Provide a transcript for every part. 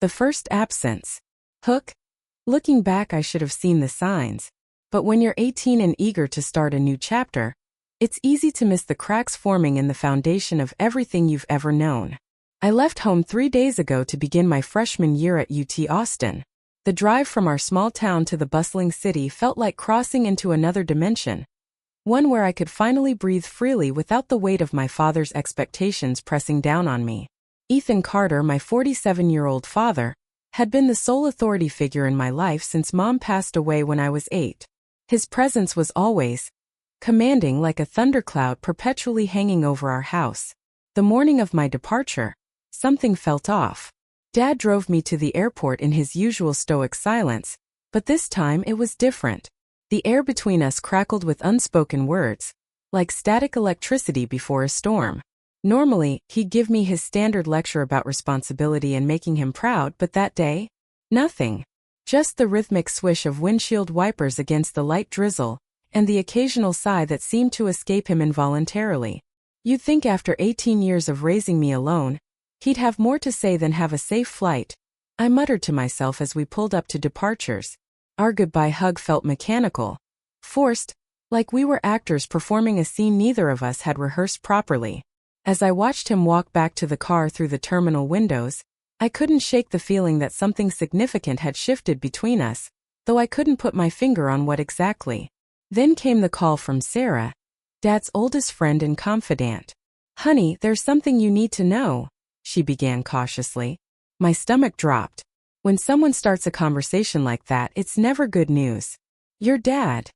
The first absence. Hook. Looking back, I should have seen the signs. But when you're 18 and eager to start a new chapter, it's easy to miss the cracks forming in the foundation of everything you've ever known. I left home 3 days ago to begin my freshman year at UT Austin. The drive from our small town to the bustling city felt like crossing into another dimension, one where I could finally breathe freely without the weight of my father's expectations pressing down on me. Ethan Carter, my 47-year-old father, had been the sole authority figure in my life since Mom passed away when I was 8. His presence was always commanding, like a thundercloud perpetually hanging over our house. The morning of my departure, something felt off. Dad drove me to the airport in his usual stoic silence, but this time it was different. The air between us crackled with unspoken words, like static electricity before a storm. Normally, he'd give me his standard lecture about responsibility and making him proud, but that day, nothing. Just the rhythmic swish of windshield wipers against the light drizzle, and the occasional sigh that seemed to escape him involuntarily. You'd think after 18 years of raising me alone, he'd have more to say than have a safe flight, I muttered to myself as we pulled up to departures. Our goodbye hug felt mechanical, forced, like we were actors performing a scene neither of us had rehearsed properly. As I watched him walk back to the car through the terminal windows, I couldn't shake the feeling that something significant had shifted between us, though I couldn't put my finger on what exactly. Then came the call from Sarah, Dad's oldest friend and confidant. "Honey, there's something you need to know," she began cautiously. My stomach dropped. When someone starts a conversation like that, it's never good news. "Your dad.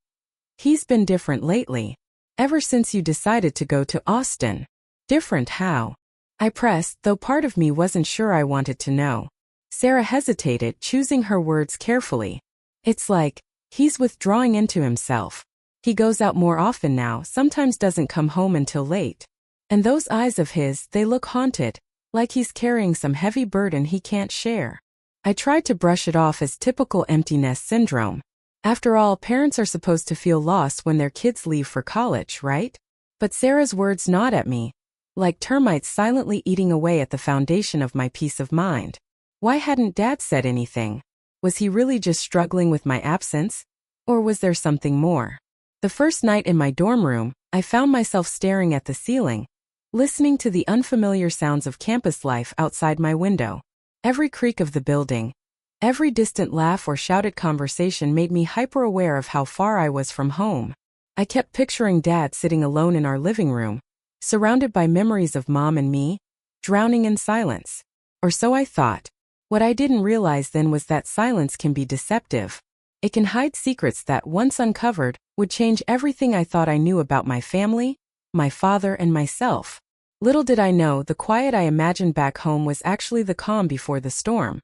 He's been different lately. Ever since you decided to go to Austin." "Different how?" I pressed, though part of me wasn't sure I wanted to know. Sarah hesitated, choosing her words carefully. "It's like, he's withdrawing into himself. He goes out more often now, sometimes doesn't come home until late. And those eyes of his, they look haunted, like he's carrying some heavy burden he can't share." I tried to brush it off as typical empty nest syndrome. After all, parents are supposed to feel lost when their kids leave for college, right? But Sarah's words gnawed at me, like termites silently eating away at the foundation of my peace of mind. Why hadn't Dad said anything? Was he really just struggling with my absence? Or was there something more? The first night in my dorm room, I found myself staring at the ceiling, listening to the unfamiliar sounds of campus life outside my window. Every creak of the building, every distant laugh or shouted conversation made me hyper-aware of how far I was from home. I kept picturing Dad sitting alone in our living room, surrounded by memories of Mom and me, drowning in silence. Or so I thought. What I didn't realize then was that silence can be deceptive. It can hide secrets that, once uncovered, would change everything I thought I knew about my family, my father, and myself. Little did I know, the quiet I imagined back home was actually the calm before the storm.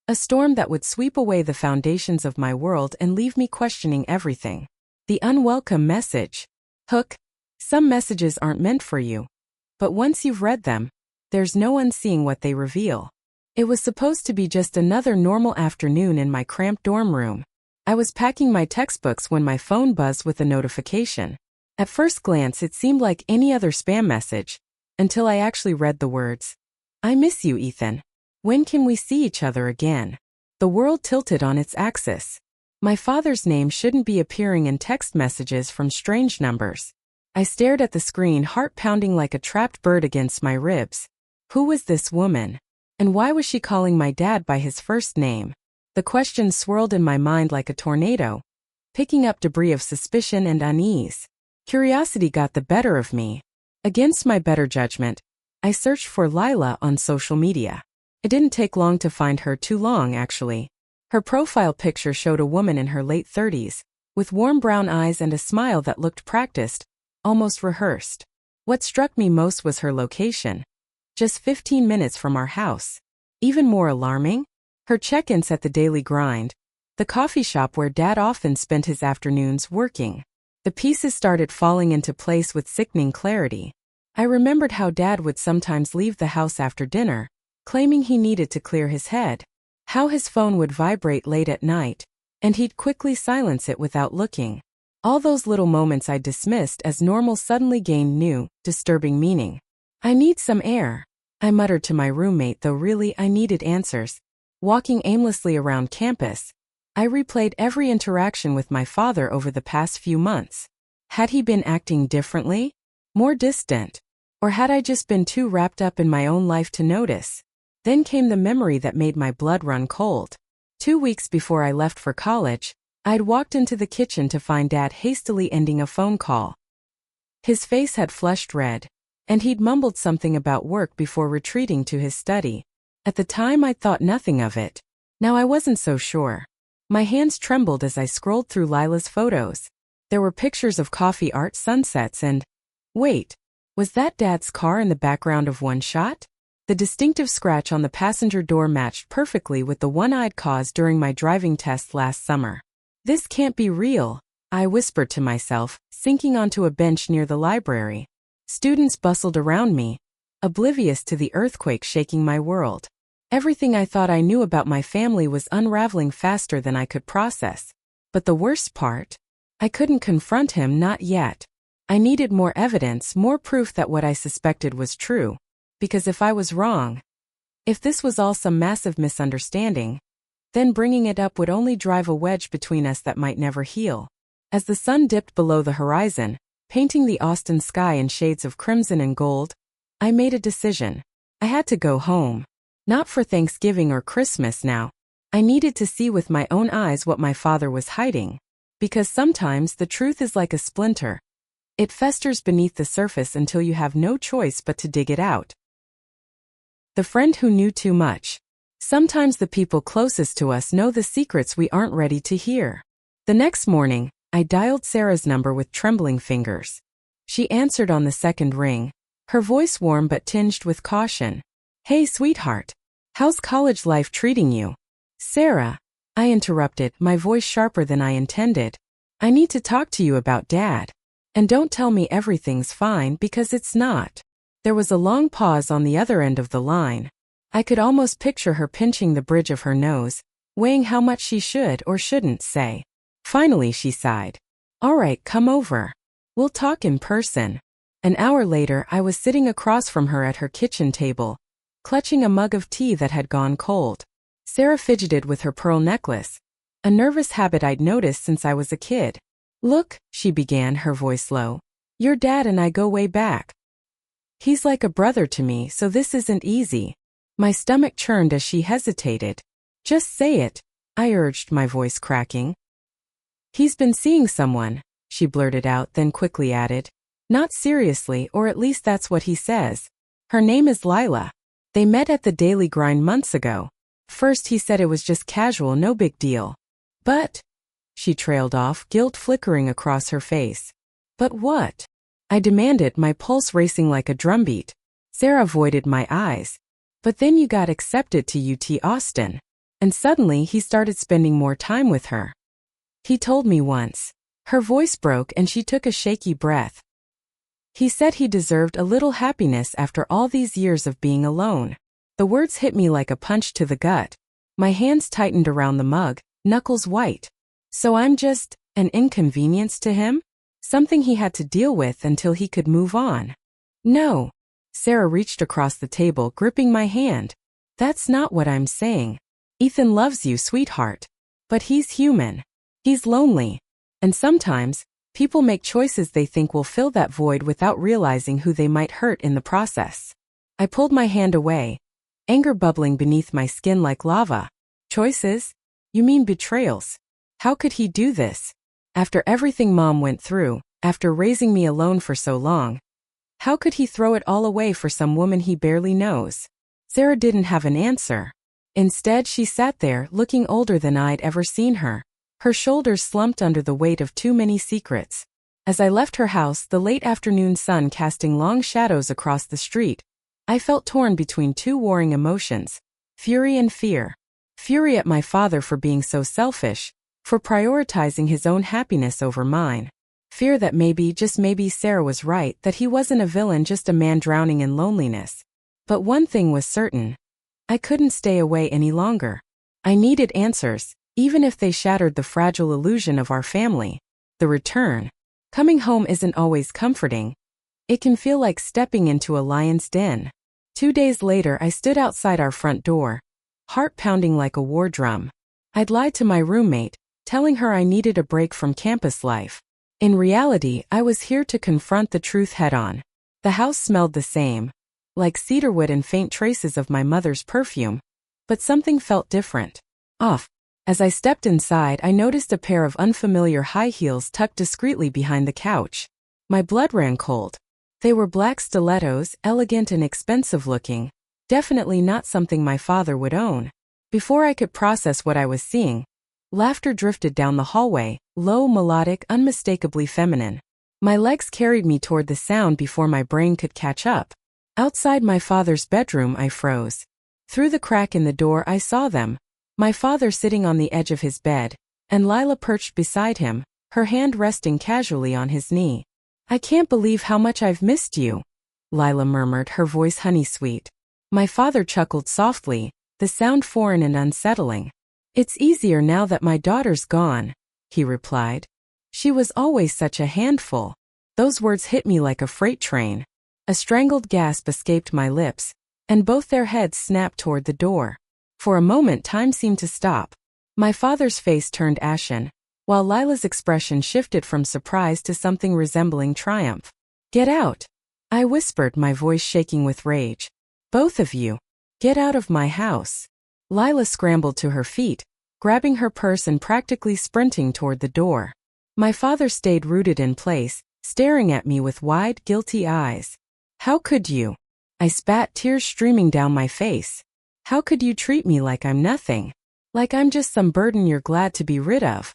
A storm that would sweep away the foundations of my world and leave me questioning everything. The unwelcome message. Hook. Some messages aren't meant for you. But once you've read them, there's no unseeing what they reveal. It was supposed to be just another normal afternoon in my cramped dorm room. I was packing my textbooks when my phone buzzed with a notification. At first glance, it seemed like any other spam message, until I actually read the words. "I miss you, Ethan. When can we see each other again?" The world tilted on its axis. My father's name shouldn't be appearing in text messages from strange numbers. I stared at the screen, heart pounding like a trapped bird against my ribs. Who was this woman? And why was she calling my dad by his first name? The questions swirled in my mind like a tornado, picking up debris of suspicion and unease. Curiosity got the better of me. Against my better judgment, I searched for Lila on social media. It didn't take long to find her, too long actually. Her profile picture showed a woman in her late 30s, with warm brown eyes and a smile that looked practiced, almost rehearsed. What struck me most was her location. Just 15 minutes from our house. Even more alarming? Her check-ins at the Daily Grind, the coffee shop where Dad often spent his afternoons working. The pieces started falling into place with sickening clarity. I remembered how Dad would sometimes leave the house after dinner, claiming he needed to clear his head. How his phone would vibrate late at night, and he'd quickly silence it without looking. All those little moments I dismissed as normal suddenly gained new, disturbing meaning. "I need some air," I muttered to my roommate, though really I needed answers. Walking aimlessly around campus, I replayed every interaction with my father over the past few months. Had he been acting differently? More distant? Or had I just been too wrapped up in my own life to notice? Then came the memory that made my blood run cold. 2 weeks before I left for college, I'd walked into the kitchen to find Dad hastily ending a phone call. His face had flushed red, and he'd mumbled something about work before retreating to his study. At the time I'd thought nothing of it. Now I wasn't so sure. My hands trembled as I scrolled through Lila's photos. There were pictures of coffee art sunsets and… Wait, was that Dad's car in the background of one shot? The distinctive scratch on the passenger door matched perfectly with the one I'd caused during my driving test last summer. This can't be real, I whispered to myself, sinking onto a bench near the library. Students bustled around me, oblivious to the earthquake shaking my world. Everything I thought I knew about my family was unraveling faster than I could process. But the worst part? I couldn't confront him, not yet. I needed more evidence, more proof that what I suspected was true. Because if I was wrong, if this was all some massive misunderstanding, then bringing it up would only drive a wedge between us that might never heal. As the sun dipped below the horizon, painting the Austin sky in shades of crimson and gold, I made a decision. I had to go home. Not for Thanksgiving or Christmas now. I needed to see with my own eyes what my father was hiding. Because sometimes the truth is like a splinter. It festers beneath the surface until you have no choice but to dig it out. The friend who knew too much. Sometimes the people closest to us know the secrets we aren't ready to hear. The next morning, I dialed Sarah's number with trembling fingers. She answered on the second ring, her voice warm but tinged with caution. Hey, sweetheart. How's college life treating you? Sarah, I interrupted, my voice sharper than I intended. I need to talk to you about Dad. And don't tell me everything's fine because it's not. There was a long pause on the other end of the line. I could almost picture her pinching the bridge of her nose, weighing how much she should or shouldn't say. Finally she sighed. All right, come over. We'll talk in person. An hour later I was sitting across from her at her kitchen table, clutching a mug of tea that had gone cold. Sarah fidgeted with her pearl necklace, a nervous habit I'd noticed since I was a kid. Look, she began, her voice low. Your dad and I go way back. He's like a brother to me, so this isn't easy. My stomach churned as she hesitated. Just say it, I urged, my voice cracking. He's been seeing someone, she blurted out, then quickly added. Not seriously, or at least that's what he says. Her name is Lila. They met at the Daily Grind months ago. First he said it was just casual, no big deal. But, she trailed off, guilt flickering across her face. But what? I demanded, my pulse racing like a drumbeat. Sarah avoided my eyes. But then you got accepted to UT Austin. And suddenly he started spending more time with her. He told me once. Her voice broke and she took a shaky breath. He said he deserved a little happiness after all these years of being alone. The words hit me like a punch to the gut. My hands tightened around the mug, knuckles white. So I'm just an inconvenience to him? Something he had to deal with until he could move on. No. Sarah reached across the table, gripping my hand. That's not what I'm saying. Ethan loves you, sweetheart. But he's human. He's lonely. And sometimes, people make choices they think will fill that void without realizing who they might hurt in the process. I pulled my hand away, anger bubbling beneath my skin like lava. Choices? You mean betrayals? How could he do this? After everything Mom went through, after raising me alone for so long, how could he throw it all away for some woman he barely knows? Sarah didn't have an answer. Instead, she sat there, looking older than I'd ever seen her. Her shoulders slumped under the weight of too many secrets. As I left her house, the late afternoon sun casting long shadows across the street, I felt torn between two warring emotions, fury and fear. Fury at my father for being so selfish, for prioritizing his own happiness over mine. Fear that maybe, just maybe, Sarah was right, that he wasn't a villain, just a man drowning in loneliness. But one thing was certain. I couldn't stay away any longer. I needed answers, even if they shattered the fragile illusion of our family. The return. Coming home isn't always comforting. It can feel like stepping into a lion's den. 2 days later I stood outside our front door, heart pounding like a war drum. I'd lied to my roommate, telling her I needed a break from campus life. In reality, I was here to confront the truth head-on. The house smelled the same, like cedarwood and faint traces of my mother's perfume, but something felt different. Off. As I stepped inside, I noticed a pair of unfamiliar high heels tucked discreetly behind the couch. My blood ran cold. They were black stilettos, elegant and expensive-looking, definitely not something my father would own. Before I could process what I was seeing, laughter drifted down the hallway, low, melodic, unmistakably feminine. My legs carried me toward the sound before my brain could catch up. Outside my father's bedroom, I froze. Through the crack in the door, I saw them. My father sitting on the edge of his bed, and Lila perched beside him, her hand resting casually on his knee. "I can't believe how much I've missed you," Lila murmured, her voice honey-sweet. My father chuckled softly, the sound foreign and unsettling. "It's easier now that my daughter's gone," he replied. "She was always such a handful." Those words hit me like a freight train. A strangled gasp escaped my lips, and both their heads snapped toward the door. For a moment, time seemed to stop. My father's face turned ashen, while Lila's expression shifted from surprise to something resembling triumph. "Get out," I whispered, my voice shaking with rage. "Both of you, get out of my house." Lila scrambled to her feet, grabbing her purse and practically sprinting toward the door. My father stayed rooted in place, staring at me with wide, guilty eyes. "How could you?" I spat, tears streaming down my face. "How could you treat me like I'm nothing? Like I'm just some burden you're glad to be rid of?"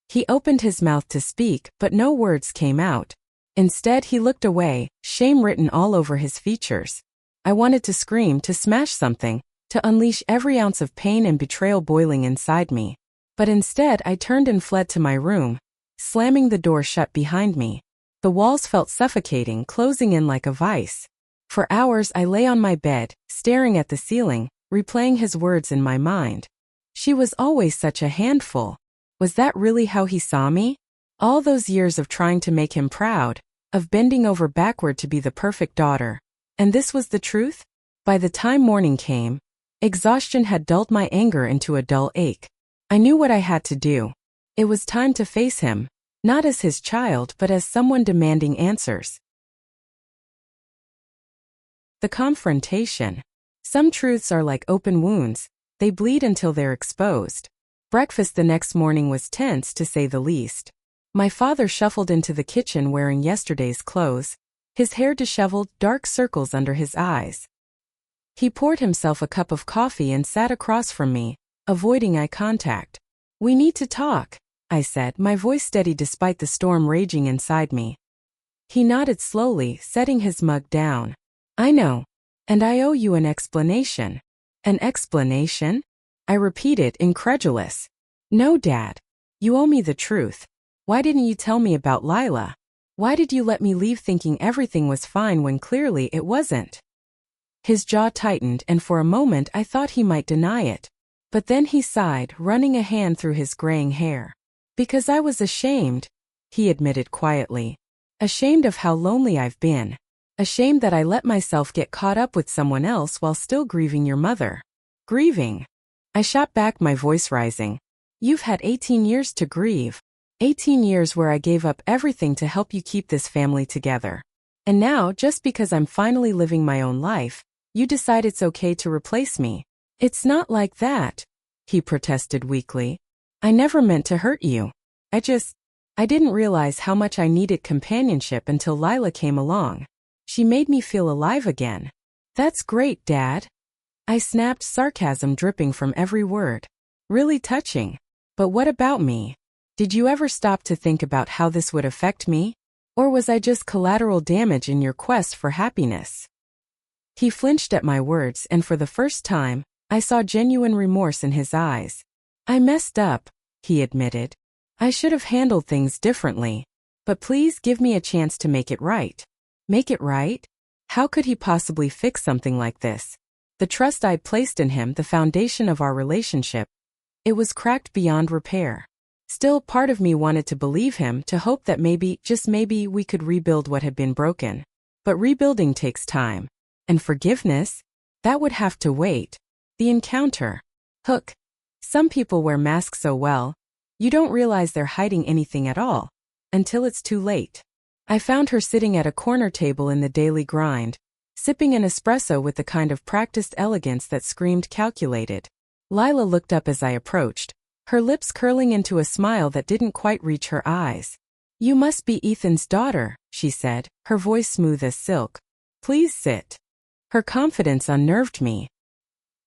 He opened his mouth to speak, but no words came out. Instead, he looked away, shame written all over his features. I wanted to scream, to smash something, to unleash every ounce of pain and betrayal boiling inside me. But instead, I turned and fled to my room, slamming the door shut behind me. The walls felt suffocating, closing in like a vice. For hours, I lay on my bed, staring at the ceiling, replaying his words in my mind. "She was always such a handful." Was that really how he saw me? All those years of trying to make him proud, of bending over backward to be the perfect daughter. And this was the truth? By the time morning came, exhaustion had dulled my anger into a dull ache. I knew what I had to do. It was time to face him, not as his child but as someone demanding answers. The confrontation. Some truths are like open wounds, they bleed until they're exposed. Breakfast the next morning was tense, to say the least. My father shuffled into the kitchen wearing yesterday's clothes, his hair disheveled, dark circles under his eyes. He poured himself a cup of coffee and sat across from me, avoiding eye contact. "We need to talk," I said, my voice steady despite the storm raging inside me. He nodded slowly, setting his mug down. "I know. And I owe you an explanation." "An explanation?" I repeated, incredulous. "No, Dad. You owe me the truth. Why didn't you tell me about Lila? Why did you let me leave thinking everything was fine when clearly it wasn't?" His jaw tightened, and for a moment I thought he might deny it. But then he sighed, running a hand through his graying hair. "Because I was ashamed," he admitted quietly. "Ashamed of how lonely I've been. Ashamed that I let myself get caught up with someone else while still grieving your mother." "Grieving?" I shot back, my voice rising. "You've had 18 years to grieve. 18 years where I gave up everything to help you keep this family together. And now, just because I'm finally living my own life, you decide it's okay to replace me." "It's not like that," he protested weakly. "I never meant to hurt you. I didn't realize how much I needed companionship until Lila came along. She made me feel alive again." "That's great, Dad," I snapped, sarcasm dripping from every word. "Really touching. But what about me? Did you ever stop to think about how this would affect me? Or was I just collateral damage in your quest for happiness?" He flinched at my words, and for the first time, I saw genuine remorse in his eyes. "I messed up," he admitted. "I should have handled things differently. But please give me a chance to make it right." Make it right? How could he possibly fix something like this? The trust I'd placed in him, the foundation of our relationship, it was cracked beyond repair. Still, part of me wanted to believe him, to hope that maybe, just maybe, we could rebuild what had been broken. But rebuilding takes time. And forgiveness? That would have to wait. The encounter. Hook. Some people wear masks so well, you don't realize they're hiding anything at all, until it's too late. I found her sitting at a corner table in the daily grind, sipping an espresso with the kind of practiced elegance that screamed calculated. Lila looked up as I approached, her lips curling into a smile that didn't quite reach her eyes. "You must be Ethan's daughter," she said, her voice smooth as silk. "Please sit." Her confidence unnerved me.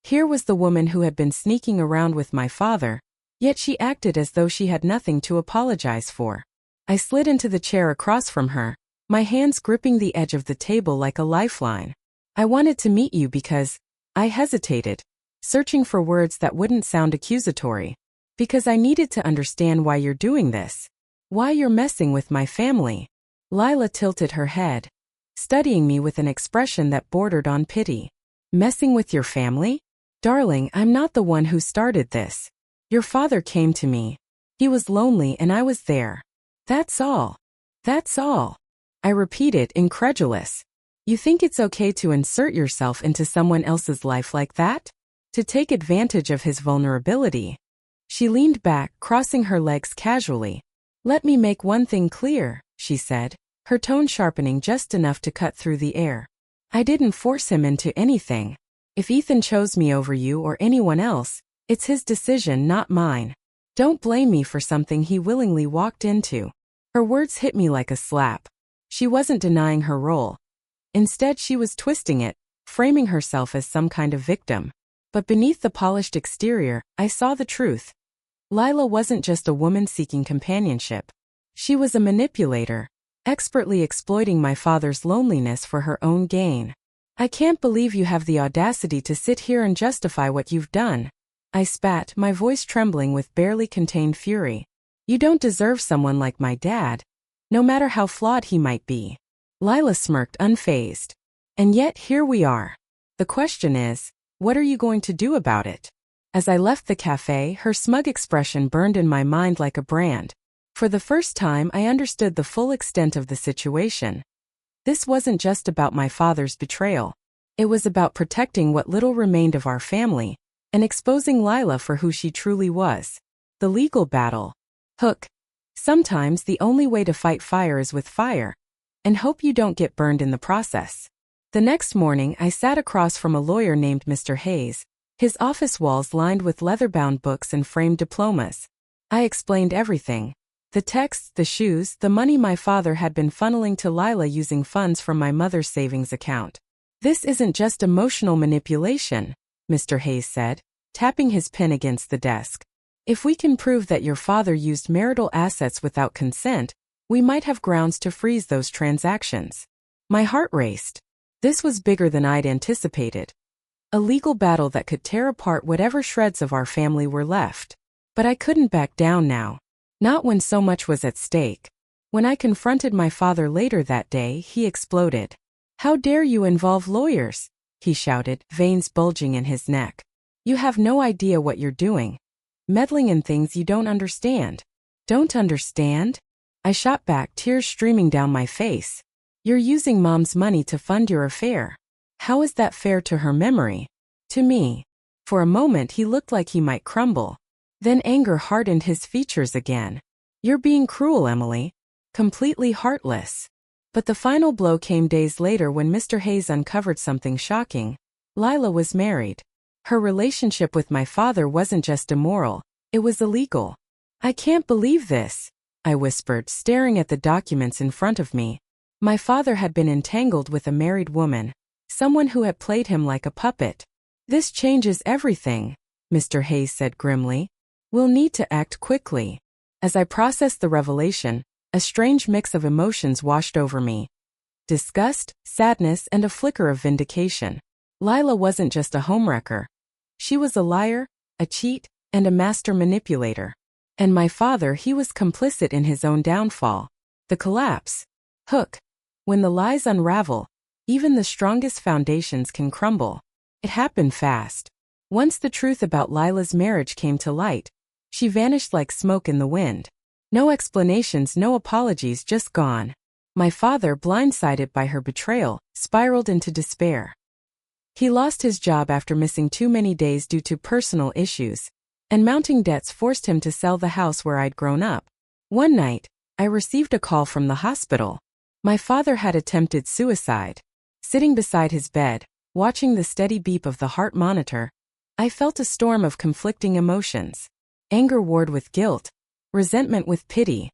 Here was the woman who had been sneaking around with my father, yet she acted as though she had nothing to apologize for. I slid into the chair across from her, my hands gripping the edge of the table like a lifeline. "I wanted to meet you because..." I hesitated, searching for words that wouldn't sound accusatory. "Because I needed to understand why you're doing this. Why you're messing with my family." Lila tilted her head, studying me with an expression that bordered on pity. "Messing with your family? Darling, I'm not the one who started this. Your father came to me. He was lonely and I was there. That's all. That's all." I repeated, incredulous. "You think it's okay to insert yourself into someone else's life like that? To take advantage of his vulnerability?" She leaned back, crossing her legs casually. "Let me make one thing clear," she said, her tone sharpening just enough to cut through the air. "I didn't force him into anything. If Ethan chose me over you or anyone else, it's his decision, not mine. Don't blame me for something he willingly walked into." Her words hit me like a slap. She wasn't denying her role. Instead, she was twisting it, framing herself as some kind of victim. But beneath the polished exterior, I saw the truth. Lila wasn't just a woman seeking companionship. She was a manipulator, expertly exploiting my father's loneliness for her own gain. "I can't believe you have the audacity to sit here and justify what you've done," I spat, my voice trembling with barely contained fury. "You don't deserve someone like my dad, no matter how flawed he might be." Lila smirked, unfazed. "And yet here we are. The question is, what are you going to do about it?" As I left the cafe, her smug expression burned in my mind like a brand. For the first time, I understood the full extent of the situation. This wasn't just about my father's betrayal. It was about protecting what little remained of our family, and exposing Lila for who she truly was. The legal battle. Hook. Sometimes the only way to fight fire is with fire, and hope you don't get burned in the process. The next morning, I sat across from a lawyer named Mr. Hayes, his office walls lined with leather-bound books and framed diplomas. I explained everything. The texts, the shoes, the money my father had been funneling to Lila using funds from my mother's savings account. "This isn't just emotional manipulation," Mr. Hayes said, tapping his pen against the desk. "If we can prove that your father used marital assets without consent, we might have grounds to freeze those transactions." My heart raced. This was bigger than I'd anticipated. A legal battle that could tear apart whatever shreds of our family were left. But I couldn't back down now. Not when so much was at stake. When I confronted my father later that day, he exploded. "How dare you involve lawyers?" he shouted, veins bulging in his neck. "You have no idea what you're doing. Meddling in things you don't understand." "Don't understand?" I shot back, tears streaming down my face. "You're using Mom's money to fund your affair. How is that fair to her memory? To me?" For a moment he looked like he might crumble. Then anger hardened his features again. "You're being cruel, Emily. Completely heartless." But the final blow came days later when Mr. Hayes uncovered something shocking. Lila was married. Her relationship with my father wasn't just immoral, it was illegal. "I can't believe this," I whispered, staring at the documents in front of me. My father had been entangled with a married woman, someone who had played him like a puppet. "This changes everything," Mr. Hayes said grimly. "We'll need to act quickly." As I processed the revelation, a strange mix of emotions washed over me. Disgust, sadness, and a flicker of vindication. Lila wasn't just a homewrecker. She was a liar, a cheat, and a master manipulator. And my father, he was complicit in his own downfall. The collapse. Hook. When the lies unravel, even the strongest foundations can crumble. It happened fast. Once the truth about Lila's marriage came to light, she vanished like smoke in the wind. No explanations, no apologies, just gone. My father, blindsided by her betrayal, spiraled into despair. He lost his job after missing too many days due to personal issues, and mounting debts forced him to sell the house where I'd grown up. One night, I received a call from the hospital. My father had attempted suicide. Sitting beside his bed, watching the steady beep of the heart monitor, I felt a storm of conflicting emotions. Anger warred with guilt, resentment with pity.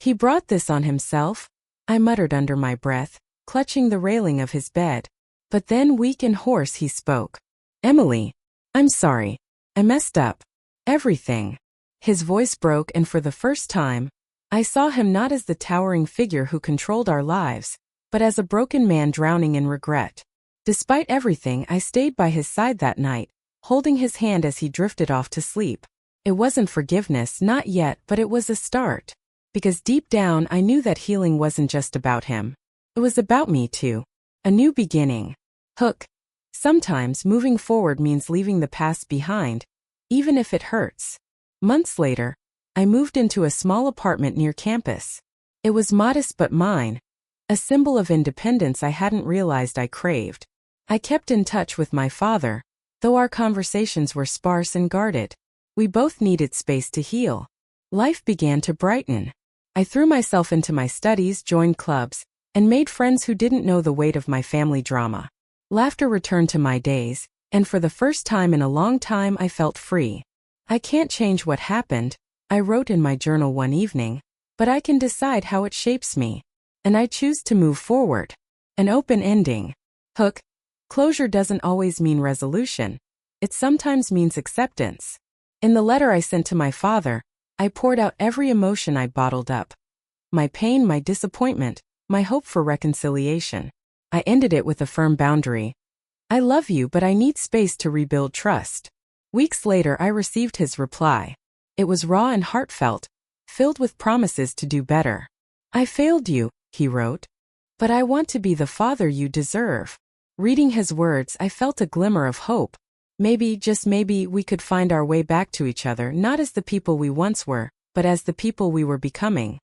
He brought this on himself, I muttered under my breath, clutching the railing of his bed. But then, weak and hoarse, he spoke. Emily, I'm sorry. I messed up. Everything. His voice broke, and for the first time, I saw him not as the towering figure who controlled our lives, but as a broken man drowning in regret. Despite everything, I stayed by his side that night, holding his hand as he drifted off to sleep. It wasn't forgiveness, not yet, but it was a start. Because deep down, I knew that healing wasn't just about him. It was about me too. A new beginning. Hook. Sometimes moving forward means leaving the past behind, even if it hurts. Months later, I moved into a small apartment near campus. It was modest but mine, a symbol of independence I hadn't realized I craved. I kept in touch with my father, though our conversations were sparse and guarded. We both needed space to heal. Life began to brighten. I threw myself into my studies, joined clubs, and made friends who didn't know the weight of my family drama. Laughter returned to my days, and for the first time in a long time I felt free. I can't change what happened, I wrote in my journal one evening, but I can decide how it shapes me. And I choose to move forward. An open ending. Hook. Closure doesn't always mean resolution. It sometimes means acceptance. In the letter I sent to my father, I poured out every emotion I'd bottled up. My pain, my disappointment, my hope for reconciliation. I ended it with a firm boundary. I love you, but I need space to rebuild trust. Weeks later, I received his reply. It was raw and heartfelt, filled with promises to do better. I failed you, he wrote, but I want to be the father you deserve. Reading his words, I felt a glimmer of hope. Maybe, just maybe, we could find our way back to each other, not as the people we once were, but as the people we were becoming.